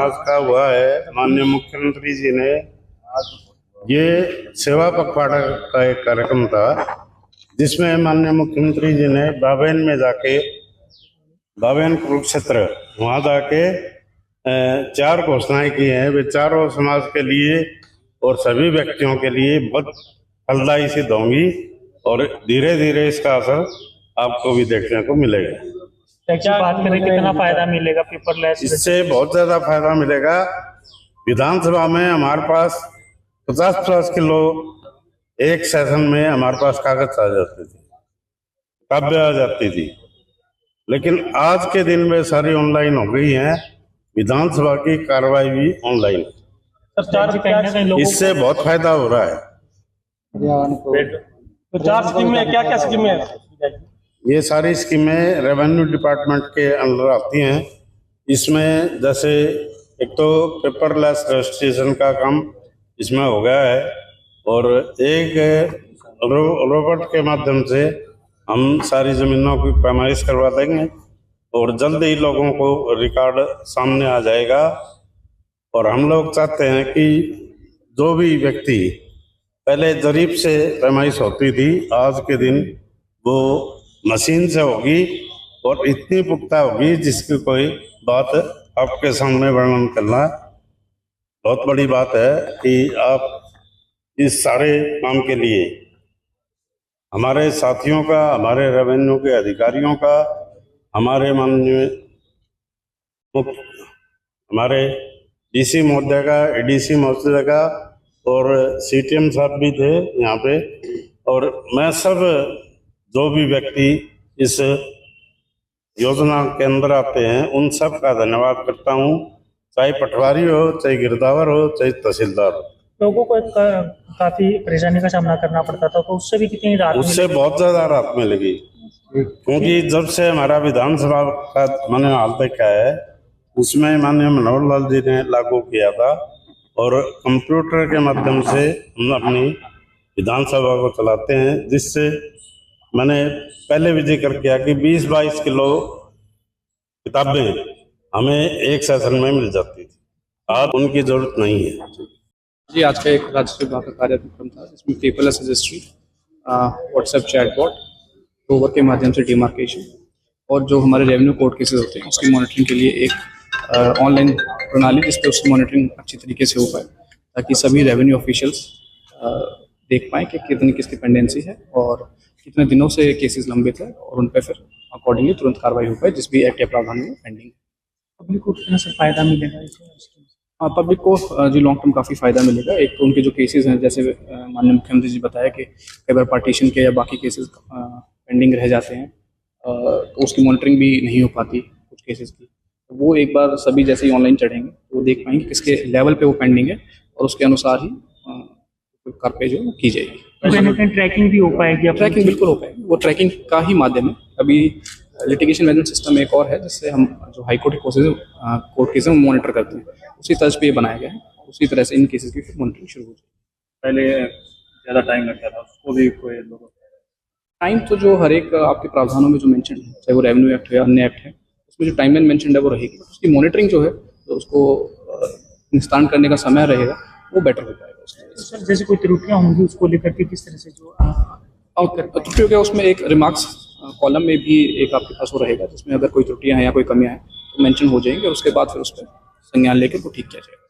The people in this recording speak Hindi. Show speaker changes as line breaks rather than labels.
समाज का हुआ है। माननीय मुख्यमंत्री जी ने ये सेवा पखवाड़ा का एक कार्यक्रम था, जिसमें माननीय मुख्यमंत्री जी ने बाबेन में जाके, बाबेन कुरुक्षेत्र, वहाँ जाके 4 घोषणाएं की हैं। वे चारों समाज के लिए और सभी व्यक्तियों के लिए बहुत फलदायी सिद्ध होंगी और धीरे धीरे इसका असर आपको भी देखने को मिलेगा।
क्या बात करें, कितना फायदा मिलेगा पेपरलेस?
इससे बहुत ज्यादा फायदा मिलेगा। विधानसभा में हमारे पास 50 किलो एक सेशन में हमारे पास कागज आ जाते थे, काव्य आ जाती थी, लेकिन आज के दिन में सारी ऑनलाइन हो गई हैं। विधानसभा की कार्रवाई भी ऑनलाइन। इससे बहुत फायदा हो रहा है।
तो 4 स्कीमें क्या क्या स्कीमें हैं?
ये सारी स्कीमें रेवेन्यू डिपार्टमेंट के अंडर आती हैं। इसमें जैसे एक तो पेपरलेस रजिस्ट्रेशन का काम इसमें हो गया है, और एक रोबोट के माध्यम से हम सारी जमीनों की पैमाइश करवा देंगे और जल्द ही लोगों को रिकॉर्ड सामने आ जाएगा। और हम लोग चाहते हैं कि जो भी व्यक्ति पहले जरीब से पैमाइश होती थी, आज के दिन वो मशीन से होगी और इतनी पुख्ता होगी जिसकी कोई बात आपके सामने वर्णन करना बहुत बड़ी बात है। कि आप इस सारे काम के लिए हमारे साथियों का, हमारे रेवेन्यू के अधिकारियों का, हमारे माननीय हमारे डीसी महोदय का, एडीसी महोदय का और सीटीएम साहब भी थे यहाँ पे, और मैं सब जो भी व्यक्ति इस योजना के अंदर आते हैं उन सब का धन्यवाद करता हूँ, चाहे पटवारी हो, चाहे गिरदावर हो, चाहे तहसीलदार हो।
लोगों को काफी परेशानी का सामना करना पड़ता था, तो उससे भी कितनी राहत?
उससे बहुत ज्यादा राहत मिलेगी, क्योंकि जब से हमारा विधानसभा का मैंने हाल तक क्या है, उसमें माननीय मनोहर लाल जी ने लागू किया था और कंप्यूटर के माध्यम से हम अपनी विधानसभा को चलाते हैं, जिससे मैंने पहले भी जिक्र किया कि 20-22 किलो किताबें हमें एक सेशन में मिल जाती थी। आज उनकी जरूरत नहीं है
जी। आज का एक राज्य विभाग का कार्यक्रम था जिसमें paperless registry, WhatsApp chatbot, rover के माध्यम से डिमार्केशन और जो हमारे रेवेन्यू कोर्ट केसेस होते हैं उसकी मॉनिटरिंग के लिए एक ऑनलाइन प्रणाली जिसपे उसकी मॉनिटरिंग अच्छी तरीके से हो पाए, ताकि सभी रेवेन्यू ऑफिशियल्स देख पाएँ कि कितनी किसकी पेंडेंसी है और कितने दिनों से केसेस लंबित है और उन पर फिर अकॉर्डिंगली तुरंत कार्रवाई हो पाए जिस भी एक्ट या प्रावधान में पेंडिंग है।
पब्लिक को कितना फायदा मिलेगा इससे?
हाँ, पब्लिक को जी लॉन्ग टर्म काफ़ी फ़ायदा मिलेगा। एक तो उनके जो केसेस हैं, जैसे माननीय मुख्यमंत्री जी बताया कि कई बार पार्टीशन के या बाकी केसेस पेंडिंग रह जाते हैं, तो उसकी मॉनिटरिंग भी नहीं हो पाती कुछ केसेस की। तो वो एक बार सभी जैसे ही ऑनलाइन चढ़ेंगे तो वो देख पाएंगे किसके लेवल पे वो पेंडिंग है और उसके अनुसार ही कार्रवाई जो की जाएगी।
ट्रैकिंग भी हो पाएगी?
ट्रैकिंग बिल्कुल हो पाएगी, वो ट्रैकिंग का ही माध्यम है। अभी लिटिगेशन मैनेजमेंट सिस्टम एक और है जिससे हम जो high court court cases monitor करते हैं, उसी तर्ज पे ये बनाया गया है। उसी तरह से इन केसेस की फिर मॉनिटरिंग शुरू हो जाएगी।
पहले ज़्यादा टाइम लगता था, उसको भी कोई लोग
टाइम तो जो हर एक आपके प्रावधानों में जो मेंशन है, चाहे वो रेवेन्यू एक्ट हो या अन्य एक्ट है, उसमें जो टाइमलाइन मेंशन है वो रहेगी। उसकी मॉनिटरिंग जो है तो उसको निस्तारण करने का समय रहेगा, वो बेटर हो पाएगा।
सर, जैसे कोई त्रुटियां होंगी उसको लेकर के किस तरह से जो
त्रुटियों का उसमें एक रिमार्क्स कॉलम में भी एक आपके पास वो रहेगा, जिसमें अगर कोई त्रुटियां हैं या कोई कमियां हैं तो मेंशन हो जाएंगे और उसके बाद फिर उस पर संज्ञान लेकर वो ठीक किया जाएगा।